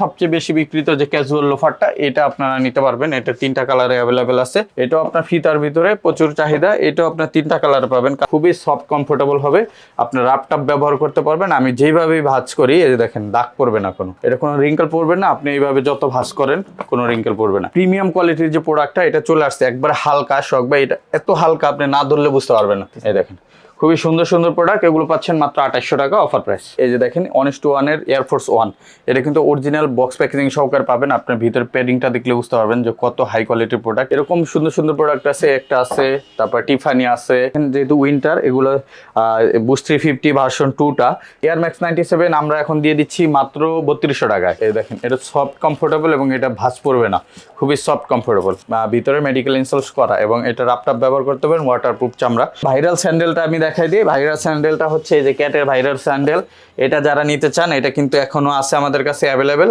সবচেয়ে বেশি বিক্রিত যে ক্যাজুয়াল লোফারটা, এটা আপনারা নিতে পারবেন। এটা 3টা কালারে অ্যাভেলেবেল আছে। এটাও আপনার ফিতার ভিতরে প্রচুর চাহিদা। এটাও আপনার 3টা কালারে পাবেন। খুবই সফট কমফোর্টেবল হবে, আপনার রাপটাপ ব্যবহার করতে পারবেন। আমি যেইভাবেই ভাঁজ করি, এই যে দেখেন দাগ পড়বে না, এটা কোনো রিঙ্কেল পড়বে না। আপনি এইভাবে যত ভাঁজ করেন কোনো রিঙ্কেল পড়বে না। প্রিমিয়াম কোয়ালিটির যে প্রোডাক্টটা, এটা চলে আসছে একবার হালকা শখ ভাই, এটা এত হালকা আপনি না ধরলে বুঝতে পারবেন না। এই দেখেন খুবই সুন্দর সুন্দর প্রোডাক্ট, এগুলো পাচ্ছেন মাত্র 2800 টাকা অফার প্রাইস। এই যে দেখেন 1:1 এর এয়ারফোর্স 1, এটা কিন্তু অরিজিনাল বক্স প্যাকেজিং সহকারে পাবেন। আপনার ভিতরে প্যাডিংটা দেখলে বুঝতে পারবেন যে কত হাই কোয়ালিটির প্রোডাক্ট। এরকম সুন্দর সুন্দর প্রোডাক্ট আছে, একটা আছে, তারপর টিফানি আছে। যেহেতু উইন্টার, এগুলো বুস্ট 350 ভার্সন 2টা এয়ার ম্যাক্স 97 আমরা এখন দিয়ে দিচ্ছি মাত্র 3200 টাকায়। এই দেখেন এটা সফট কমফোর্টেবল এবং এটা ভাঁজ পড়বে না, খুবই সফট কমফোর্টেবল। ভিতরে মেডিকেল ইনস্টলস করা এবং এটা রাপটাপ ব্যবহার করতে পারেন, ওয়াটারপ্রুফ চামড়া। ভাইরাল স্যান্ডেলটা আমি দেখাই দিই। ভাইরাল স্যান্ডেলটা হচ্ছে এই যে ক্যাটের ভাইরাল স্যান্ডেল। এটা যারা নিতে চান, এটা কিন্তু এখনো আছে আমাদের কাছে অ্যাভেলেবেল।